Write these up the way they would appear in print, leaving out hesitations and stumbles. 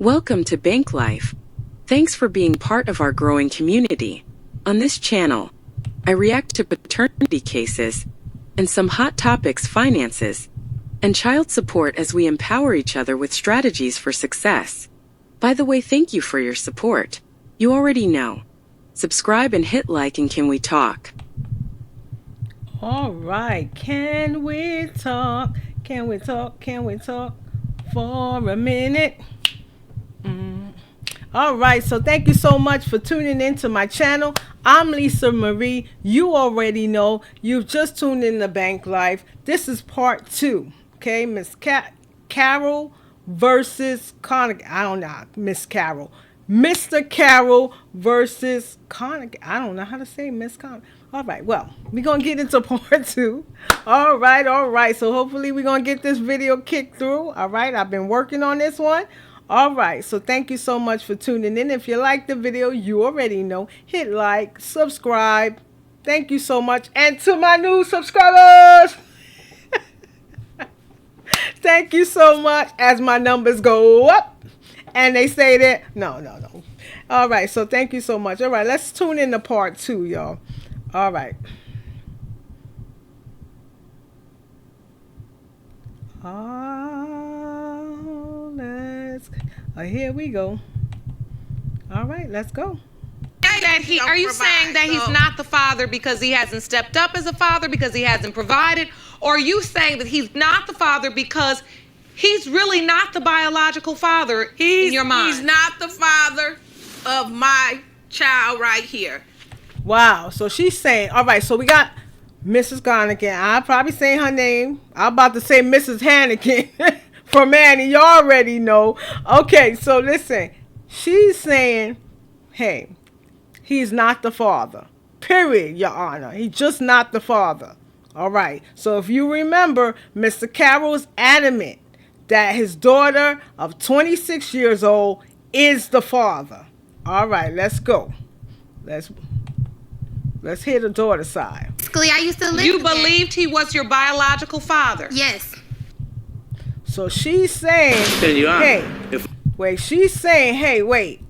Welcome to Bank Life. Thanks for being part of our growing community. On this channel, I react to paternity cases and some hot topics, finances, and child support as we empower each other with strategies for success. By the way, thank you for your support. You already know. Subscribe and hit like, and can we talk? All right, can we talk? Can we talk? Can we talk for a minute? All right, so thank you so much for tuning in to my channel. I'm Lisa Marie. You already know. You've just tuned in to Bank Life. This is part 2. Okay, Miss Carrol versus Connick. I don't know, Miss Carrol. Mr. Carrol versus Connick. I don't know how to say Miss Connick. All right, well, we're going to get into part 2. All right. So hopefully we're going to get this video kicked through. All right, I've been working on this one. All right, so thank you so much for tuning in. If you like the video, you already know, hit like, subscribe. Thank you so much. And to my new subscribers, thank you so much as my numbers go up. And they say that, no. All right, so thank you so much. All right, let's tune in to part 2, y'all. All right. Here we go. All right, let's go. Are you saying that he's not the father because he hasn't stepped up as a father, because he hasn't provided? Or are you saying that he's not the father because he's really not the biological father in your mind? He's not the father of my child right here. Wow, so she's saying, all right, so we got Mrs. Connick. I'm probably saying her name. I'm about to say Mrs. Hannigan. For Manny, you already know. Okay, so listen. She's saying, hey, he's not the father. Period, Your Honor. He's just not the father. All right. So if you remember, Mr. Carroll's adamant that his daughter of 26 years old is the father. All right, let's go. Let's hear the daughter side. Basically, I used to live You believed he was your biological father? Yes. So she's saying, hey,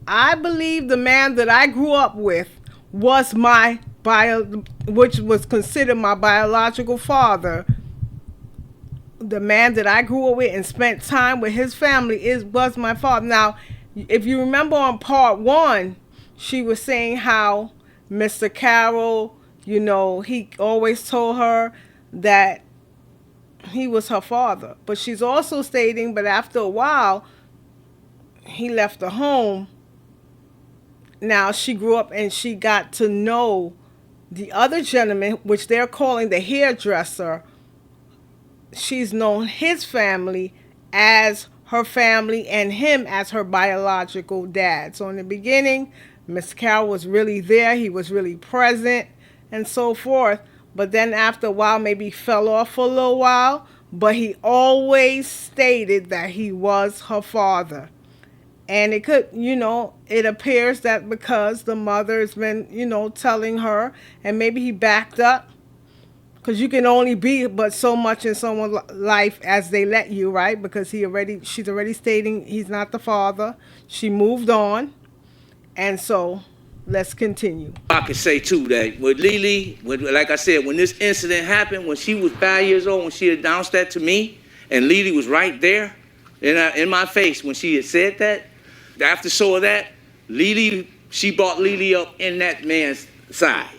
I believe the man that I grew up with was which was considered my biological father. The man that I grew up with and spent time with, his family, was my father. Now, if you remember on part 1, she was saying how Mr. Carrol, he always told her that he was her father. But she's also stating, but after a while, he left the home. Now she grew up and she got to know the other gentleman, which they're calling the hairdresser. She's known his family as her family and him as her biological dad. So in the beginning, Miss Carrol was really there. He was really present and so forth. But then after a while, maybe he fell off for a little while. But he always stated that he was her father. And it could, it appears that because the mother has been, telling her, and maybe he backed up. Because you can only be but so much in someone's life as they let you, right? Because she's already stating he's not the father. She moved on. And so let's continue. I can say too that with Lily, like I said, when this incident happened, when she was 5 years old, when she announced that to me, and Lily was right there in my face when she had said that, after so of that, she brought Lily up in that man's side.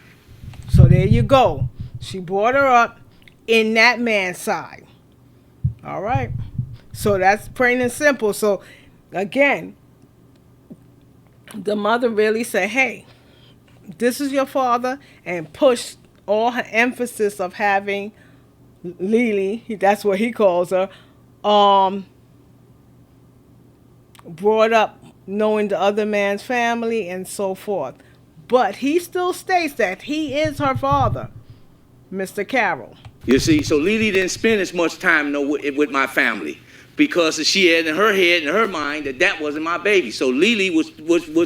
So there you go. She brought her up in that man's side. All right. So that's plain and simple. So again, the mother really said, hey, this is your father, and pushed all her emphasis of having Lily, that's what he calls her, brought up knowing the other man's family and so forth. But he still states that he is her father, Mr. Carrol. You see, so Lily didn't spend as much time with my family. Because she had in her head, in her mind, that wasn't my baby. So Lily was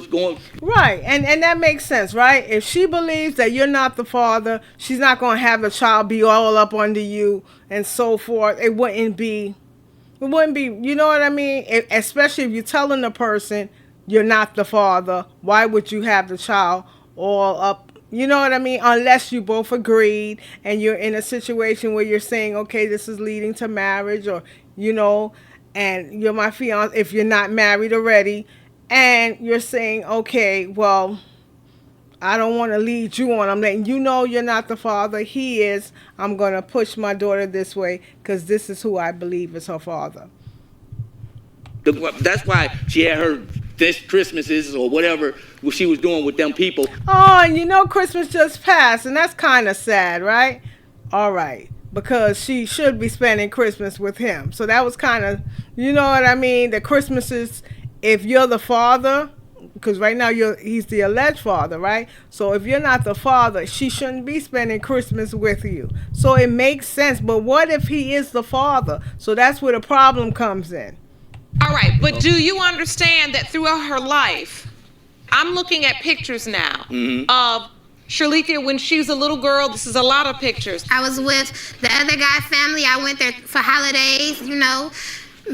going... Right, and that makes sense, right? If she believes that you're not the father, she's not going to have the child be all up under you and so forth. It wouldn't It wouldn't be, you know what I mean? Especially if you're telling the person you're not the father, why would you have the child all up? You know what I mean? Unless you both agreed and you're in a situation where you're saying, okay, this is leading to marriage, or, you know, and you're my fiance if you're not married already, and you're saying, okay, well, I don't want to lead you on. I'm letting you know you're not the father. He is. I'm going to push my daughter this way because this is who I believe is her father. That's why she had her this Christmases or whatever she was doing with them people. Oh, and you know Christmas just passed, and that's kind of sad, right? All right. Because she should be spending Christmas with him. So that was kind of, you know what I mean? The Christmases, if you're the father, because right now he's the alleged father, right? So if you're not the father, she shouldn't be spending Christmas with you. So it makes sense. But what if he is the father? So that's where the problem comes in. All right, but do you understand that throughout her life, I'm looking at pictures now of Sharlika when she was a little girl. This is a lot of pictures. I was with the other guy's family. I went there for holidays, you know.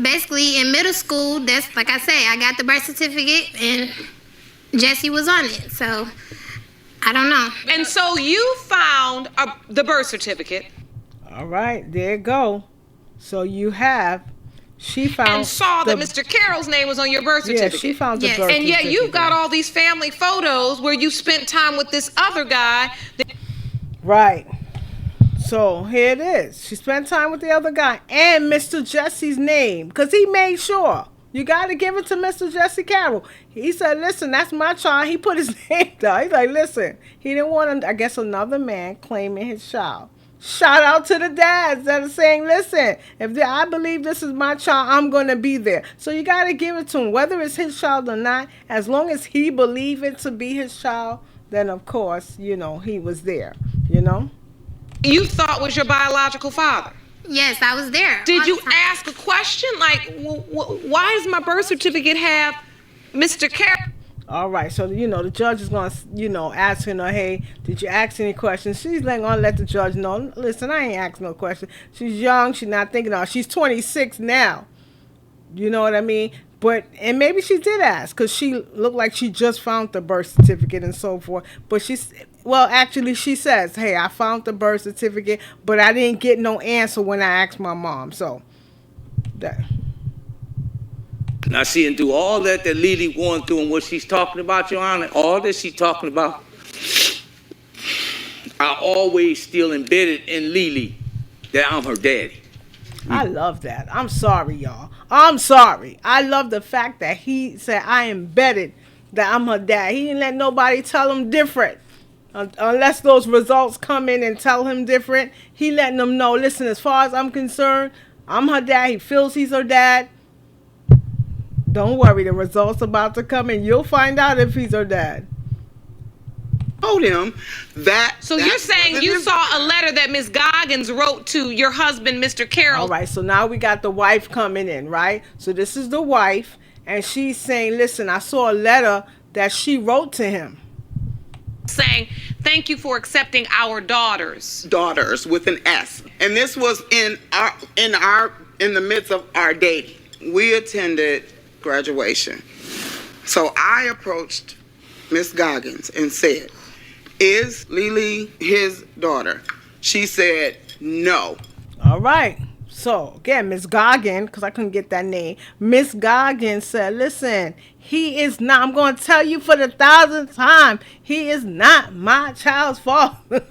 Basically, in middle school, that's like I say, I got the birth certificate and Jesse was on it. So, I don't know. And so you found the birth certificate. All right, there you go. So she found and saw that Mr. Carroll's name was on your birth certificate. Yeah, she found the birth and certificate. yet you've got all these family photos where you spent time with this other guy. Right. So here it is. She spent time with the other guy and Mr. Jesse's name because he made sure. You got to give it to Mr. Jesse Carrol. He said, listen, that's my child. He put his name down. He's like, listen, he didn't want, I guess, another man claiming his child. Shout out to the dads that are saying, listen, if I believe this is my child, I'm going to be there. So you got to give it to him, whether it's his child or not. As long as he believes it to be his child, then, of course, you know, he was there, you know. You thought was your biological father. Yes, I was there. Did you ask a question like, why does my birth certificate have Mr. Carrol? All right, so, you know, the judge is going to, you know, asking her, hey, did you ask any questions? She's going to let the judge know, listen, I ain't asked no question. She's young. She's not thinking of it. She's 26 now. You know what I mean? And maybe she did ask because she looked like she just found the birth certificate and so forth. But actually she says, hey, I found the birth certificate, but I didn't get no answer when I asked my mom. So, that. Now, seeing through all that Lily going through and what she's talking about, Your Honor, all that she's talking about, I always still embedded in Lily that I'm her daddy. I love that. I'm sorry, y'all. I'm sorry. I love the fact that he said I embedded that I'm her dad. He didn't let nobody tell him different. Unless those results come in and tell him different, he letting them know, listen, as far as I'm concerned, I'm her dad. He feels he's her dad. Don't worry, the results about to come in. You'll find out if he's her dad. Told him that. So you're saying you saw a letter that Ms. Goggins wrote to your husband, Mr. Carrol. All right, so now we got the wife coming in, right? So this is the wife, and she's saying, listen, I saw a letter that she wrote to him. Saying, thank you for accepting our daughters. Daughters with an S. And this was in the midst of our dating. We attended graduation. So I approached Miss Goggins and said, is Lily his daughter? She said, no. All right. So, again, Miss Goggins, because I couldn't get that name, Miss Goggins said, listen, he is not, I'm going to tell you for the 1,000th time, he is not my child's father.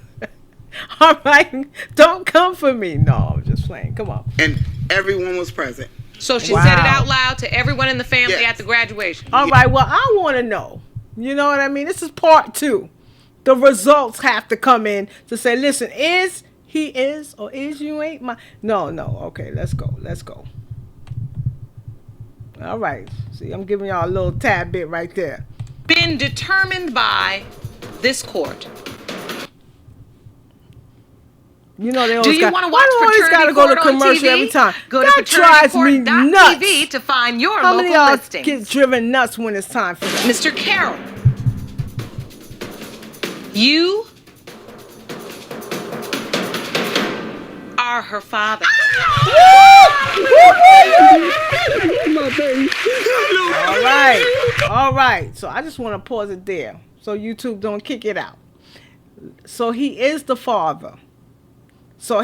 All right? Don't come for me. No, I'm just playing. Come on. And everyone was present. So she said it out loud to everyone in the family at the graduation. All right. Well, I want to know. You know what I mean? This is part 2. The results have to come in to say, listen, is he is or is you ain't my... No. Okay, let's go. All right. See, I'm giving y'all a little tad bit right there. Been determined by this court. You know they always Do you want to watch Paternity go to Court on commercial TV? every time. Go that to drives me nuts. paternitycourt.tv to find your How many local of y'all listings. get driven nuts when it's time for that? Mr. Carrol, you are her father. All right. So I just want to pause it there so YouTube don't kick it out. So he is the father. So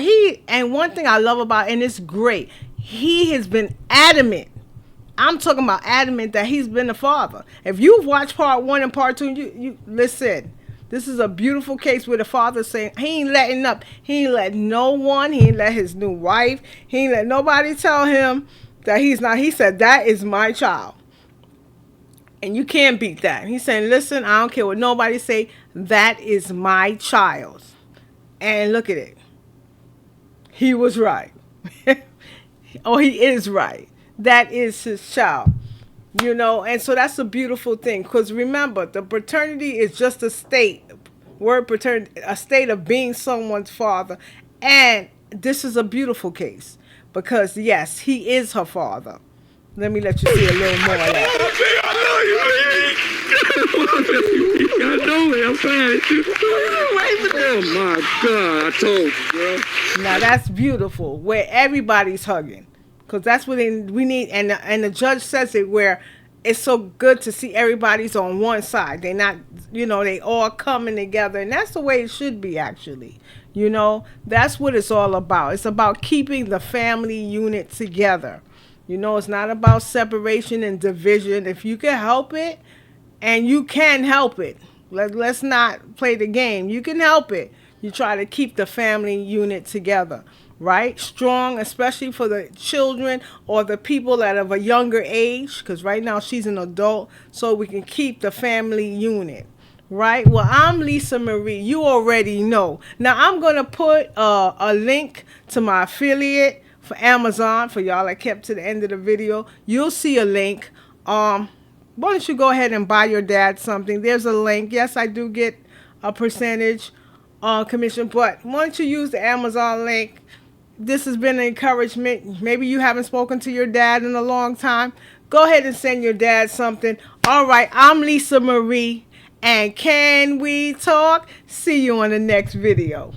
and one thing I love about, and it's great, he has been adamant. I'm talking about adamant that he's been the father. If you've watched part 1 and part 2, you listen. This is a beautiful case where the father saying he ain't letting up. He ain't let no one. He ain't let his new wife. He ain't let nobody tell him that he's not. He said, that is my child. And you can't beat that. He's saying, listen, I don't care what nobody say. That is my child. And look at it. He was right. Oh, he is right. That is his child. You know, and so that's a beautiful thing. Because remember, the paternity is just a state. Word paternity, a state of being someone's father. And this is a beautiful case. Because, yes, he is her father. Let me let you see a little more of that. I know it. I'm trying to. Oh my God! I told you, girl. Now that's beautiful. Where everybody's hugging, because that's what we need. And the judge says it where it's so good to see everybody's on one side. They're not, they all coming together, and that's the way it should be. Actually, that's what it's all about. It's about keeping the family unit together. It's not about separation and division. If you can help it, and you can help it, let's not play the game. You can help it. You try to keep the family unit together, right? Strong, especially for the children or the people that are of a younger age, because right now she's an adult, so we can keep the family unit, right? Well, I'm Lisa Marie. You already know. Now, I'm going to put a link to my affiliate for Amazon for y'all that kept to the end of the video. You'll see a link. Why don't you go ahead and buy your dad something? There's a link. Yes, I do get a percentage commission, but why don't you use the Amazon link? This has been an encouragement. Maybe you haven't spoken to your dad in a long time. Go ahead and send your dad something. All right, I'm Lisa Marie, and can we talk? See you on the next video.